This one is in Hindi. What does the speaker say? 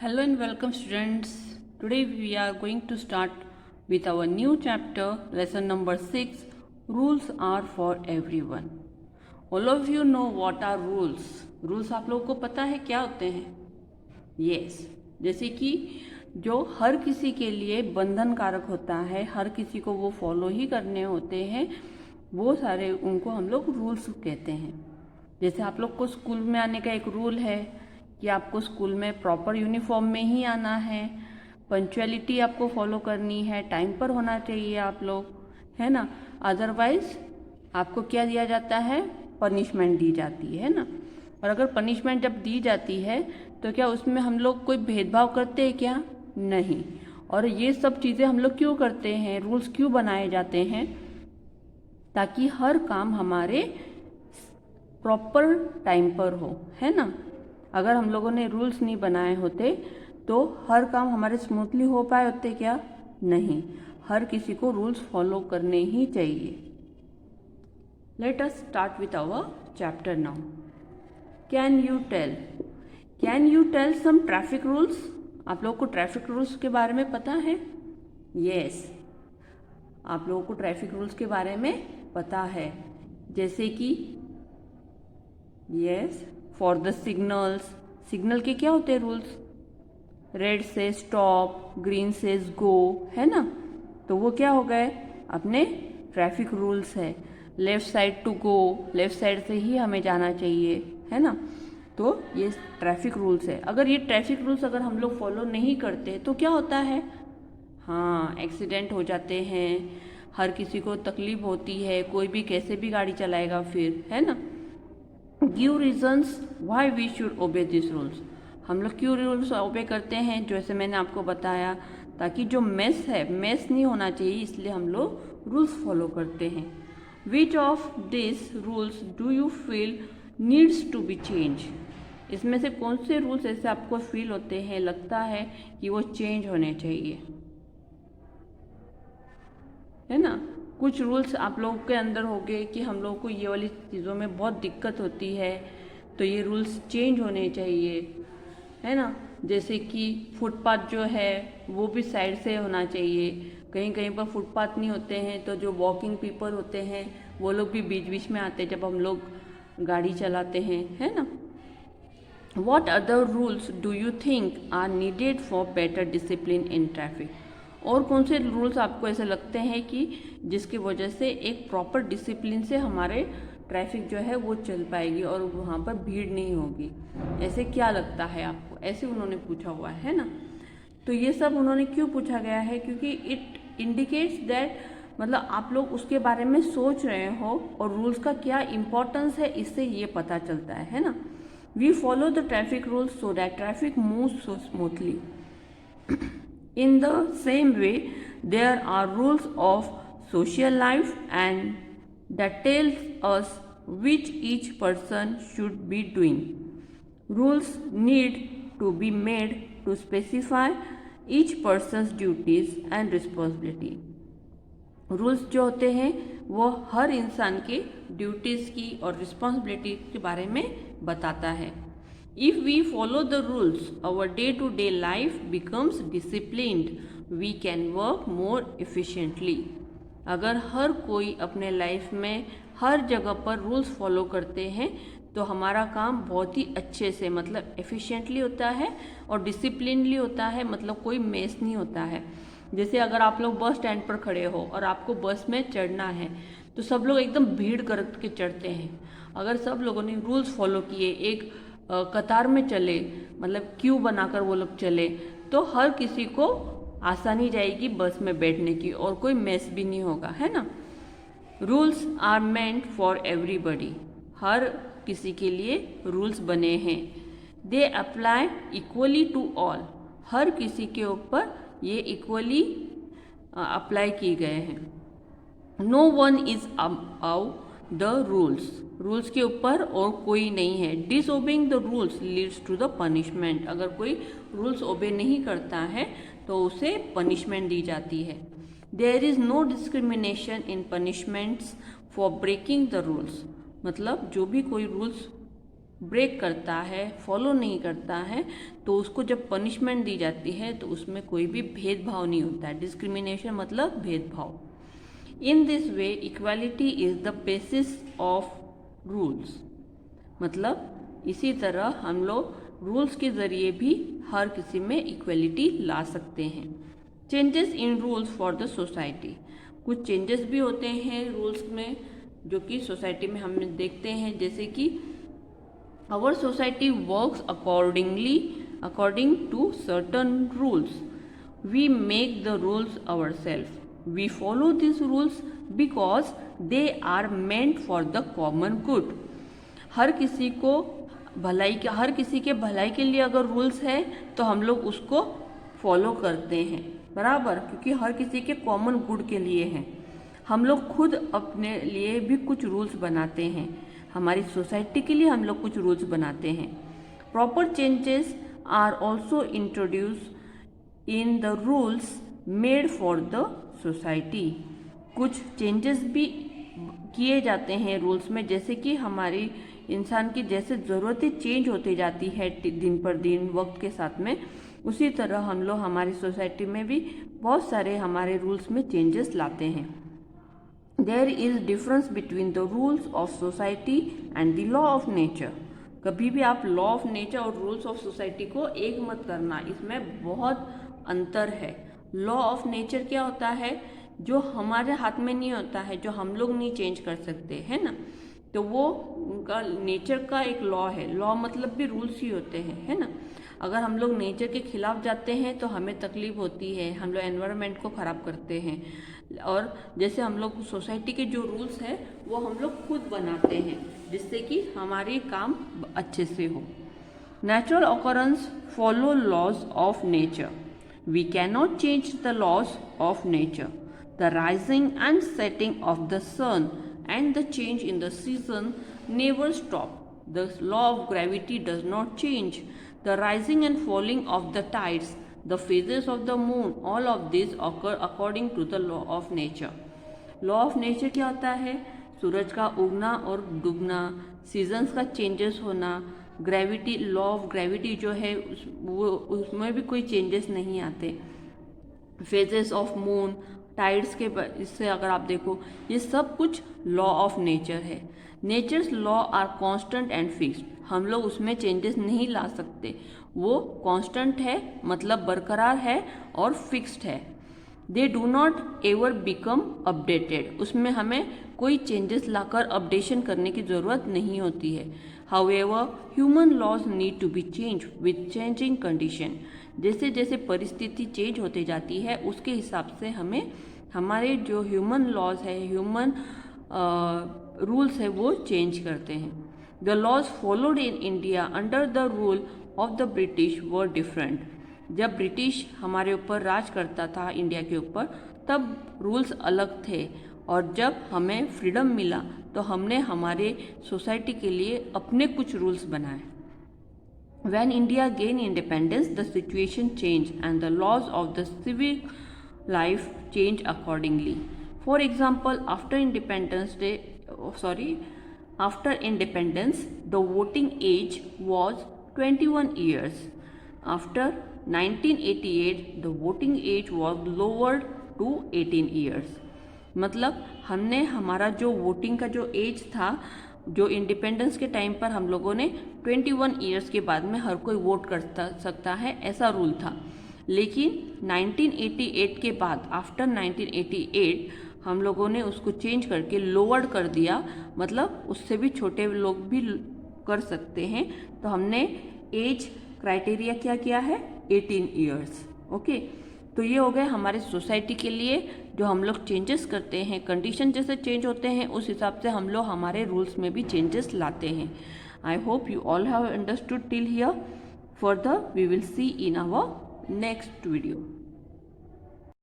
Hello and welcome students. Today we are going to start with our new chapter, lesson number 6. Rules are for everyone. All of you know what are rules. Rules आप लोगों को पता है क्या होते हैं? Yes. जैसे कि जो हर किसी के लिए बंधन कारक होता है, हर किसी को वो फॉलो ही करने होते हैं, वो सारे उनको हम लोग रूल्स कहते हैं। जैसे आप लोग को स्कूल में आने का एक रूल है कि आपको स्कूल में प्रॉपर यूनिफॉर्म में ही आना है, पंक्चुअलिटी आपको फॉलो करनी है, टाइम पर होना चाहिए आप लोग, है ना। अदरवाइज आपको क्या दिया जाता है? पनिशमेंट दी जाती है ना। और अगर पनिशमेंट जब दी जाती है तो क्या उसमें हम लोग कोई भेदभाव करते हैं क्या? नहीं। और ये सब चीज़ें हम लोग क्यों करते हैं? रूल्स क्यों बनाए जाते हैं? ताकि हर काम हमारे प्रॉपर टाइम पर हो, है ना। अगर हम लोगों ने रूल्स नहीं बनाए होते तो हर काम हमारे स्मूथली हो पाए होते क्या? नहीं। हर किसी को रूल्स फॉलो करने ही चाहिए। Let us start with our chapter now. Can you tell some traffic rules? आप लोगों को ट्रैफिक रूल्स के बारे में पता है? यस, आप लोगों को ट्रैफिक रूल्स के बारे में पता है। जैसे कि yes, for the signals, signal के क्या होते हैं रूल्स? रेड से स्टॉप, ग्रीन से गो, है ना। तो वो क्या हो गए? अपने ट्रैफिक रूल्स है। Left side to go, left side से ही हमें जाना चाहिए, है ना। तो ये ट्रैफिक रूल्स है। अगर ये ट्रैफिक रूल्स अगर हम लोग फॉलो नहीं करते तो क्या होता है? हाँ, एक्सीडेंट हो जाते हैं, हर किसी को तकलीफ होती है, कोई भी कैसे भी गाड़ी चलाएगा फिर, है ना। Give reasons why we should obey this rules. हम लोग क्यों रूल्स ओबे करते हैं? जैसे मैंने आपको बताया, ताकि जो मेस है, मेस नहीं होना चाहिए, इसलिए हम लोग रूल्स फॉलो करते हैं। Which of this rules do you feel needs to be change? इसमें से कौन से रूल्स ऐसे आपको फील होते हैं, लगता है कि वो चेंज होने चाहिए, है ना। कुछ रूल्स आप लोगों के अंदर होंगे कि हम लोगों को ये वाली चीज़ों में बहुत दिक्कत होती है, तो ये रूल्स चेंज होने चाहिए, है ना। जैसे कि फुटपाथ जो है वो भी साइड से होना चाहिए। कहीं कहीं पर फुटपाथ नहीं होते हैं तो जो वॉकिंग पीपल होते हैं वो लोग भी बीच बीच में आते हैं जब हम लोग गाड़ी चलाते हैं, है ना। What other rules do you think are needed for better discipline in traffic? और कौन से रूल्स आपको ऐसे लगते हैं कि जिसकी वजह से एक प्रॉपर डिसिप्लिन से हमारे ट्रैफिक जो है वो चल पाएगी और वहाँ पर भीड़ नहीं होगी? ऐसे क्या लगता है आपको? ऐसे उन्होंने पूछा हुआ है ना। तो ये सब उन्होंने क्यों पूछा गया है? क्योंकि इट इंडिकेट्स दैट, मतलब आप लोग उसके बारे में सोच रहे हो और रूल्स का क्या इम्पोर्टेंस है, इससे ये पता चलता है ना। We follow the traffic rules so that traffic move so smoothly. In the same way, there are rules of social life and that tells us which each person should be doing. Rules need to be made to specify each person's duties and responsibility. Rules जो होते हैं वो हर इंसान के ड्यूटीज़ की और रिस्पॉन्सिबिलिटी के बारे में बताता है। If we follow the rules, our day-to-day life becomes disciplined. We can work more efficiently. अगर हर कोई अपने लाइफ में हर जगह पर रूल्स फॉलो करते हैं तो हमारा काम बहुत ही अच्छे से, मतलब एफिशिएंटली होता है और डिसिप्लिनली होता है, मतलब कोई मेस नहीं होता है। जैसे अगर आप लोग बस स्टैंड पर खड़े हो और आपको बस में चढ़ना है तो सब लोग एकदम भीड़ करके चढ़ते हैं। अगर सब लोगों ने रूल्स फॉलो किए, एक कतार में चले, मतलब क्यू बनाकर वो लोग चले, तो हर किसी को आसानी जाएगी बस में बैठने की और कोई मेस भी नहीं होगा, है ना। Rules are meant for everybody. हर किसी के लिए रूल्स बने हैं। They apply equally to all. हर किसी के ऊपर ये इक्वली अप्लाई किए गए हैं। No one is above the rules. Rules के ऊपर और कोई नहीं है। Disobeying the rules leads to the punishment. अगर कोई रूल्स ओबे नहीं करता है तो उसे पनिशमेंट दी जाती है। There is no discrimination in punishments for breaking the rules. मतलब जो भी कोई रूल्स ब्रेक करता है, फॉलो नहीं करता है, तो उसको जब पनिशमेंट दी जाती है तो उसमें कोई भी भेदभाव नहीं होता है। डिस्क्रिमिनेशन मतलब भेदभाव। In this way equality is the basis of rules. मतलब इसी तरह हम लोग रूल्स के ज़रिए भी हर किसी में इक्वलिटी ला सकते हैं। Changes in rules for the society, कुछ चेंजेस भी होते हैं रूल्स में जो कि सोसाइटी में हम देखते हैं, जैसे कि our society works according to certain rules, we make the rules our self, we follow this rules because they are meant for the common good. हर किसी के भलाई के लिए अगर रूल्स है तो हम लोग उसको फॉलो करते हैं, बराबर, क्योंकि हर किसी के कॉमन गुड के लिए हैं। हम लोग खुद अपने लिए भी कुछ रूल्स बनाते हैं, हमारी सोसाइटी के लिए हम लोग कुछ रूल्स बनाते हैं। Proper changes are also introduce in the rules made for the society, कुछ चेंजेस भी किए जाते हैं रूल्स में, जैसे कि हमारी इंसान की जैसे ज़रूरतें चेंज होती जाती है दिन पर दिन वक्त के साथ में, उसी तरह हम लोग हमारी सोसाइटी में भी बहुत सारे हमारे रूल्स में चेंजेस लाते हैं। There is difference between the rules of society and the law of nature. कभी भी आप लॉ ऑफ नेचर और रूल्स ऑफ सोसाइटी को एक मत करना, इसमें बहुत अंतर है। लॉ ऑफ नेचर क्या होता है, जो हमारे हाथ में नहीं होता है, जो हम लोग नहीं चेंज कर सकते, है ना, तो वो उनका नेचर का एक लॉ है। लॉ मतलब भी रूल्स ही होते हैं, है ना। अगर हम लोग नेचर के खिलाफ जाते हैं तो हमें तकलीफ होती है, हम लोग एनवायरनमेंट को ख़राब करते हैं। और जैसे हम लोग सोसाइटी के जो रूल्स हैं वो हम लोग खुद बनाते हैं, जिससे कि हमारे काम अच्छे से हो। Natural occurrence follow laws of nature, we cannot change the laws of nature. The rising and setting of the sun and the change in the season never stop. The law of gravity does not change. The rising and falling of the tides, the phases of the moon, all of these occur according to the law of nature. Law of nature क्या होता है, सूरज का उगना और डूबना, सीजन्स का चेंजेस होना, ग्रेविटी, लॉ ऑफ ग्रेविटी जो है उसमें भी कोई चेंजेस नहीं आते, फेजेस ऑफ मून, टाइड्स के इससे अगर आप देखो, ये सब कुछ लॉ ऑफ नेचर है। Nature's law are constant and fixed, हम लोग उसमें चेंजेस नहीं ला सकते, वो कांस्टेंट है मतलब बरकरार है और फिक्स्ड है। They do not ever become updated, उसमें हमें कोई चेंजेस लाकर अपडेशन करने की ज़रूरत नहीं होती है। However human laws need to be change with changing condition, जैसे जैसे परिस्थिति चेंज होती जाती है उसके हिसाब से हमें हमारे जो ह्यूमन लॉज है, ह्यूमन रूल्स है, वो चेंज करते हैं। The laws followed in India under the rule of the British were different, जब ब्रिटिश हमारे ऊपर राज करता था इंडिया के ऊपर, तब रूल्स अलग थे, और जब हमें फ्रीडम मिला तो हमने हमारे सोसाइटी के लिए अपने कुछ रूल्स बनाए। When India gained independence, the situation changed and the laws of the civil life changed accordingly. For example, after independence, the voting age was 21 years. After 1988, the voting age was lowered to 18 years. मतलब हमने हमारा जो वोटिंग का जो एज था, जो इंडिपेंडेंस के टाइम पर हम लोगों ने 21 ईयर्स के बाद में हर कोई वोट कर सकता है, ऐसा रूल था। लेकिन 1988 के बाद, आफ्टर 1988, हम लोगों ने उसको चेंज करके लोअर्ड कर दिया, मतलब उससे भी छोटे लोग भी कर सकते हैं। तो हमने एज क्राइटेरिया क्या किया है, 18 ईयर्स। ओके, तो ये हो गए हमारे सोसाइटी के लिए जो हम लोग चेंजेस करते हैं, कंडीशन जैसे चेंज होते हैं उस हिसाब से हम लोग हमारे रूल्स में भी चेंजेस लाते हैं। I hope you all have understood till here. Further we will see in our next video.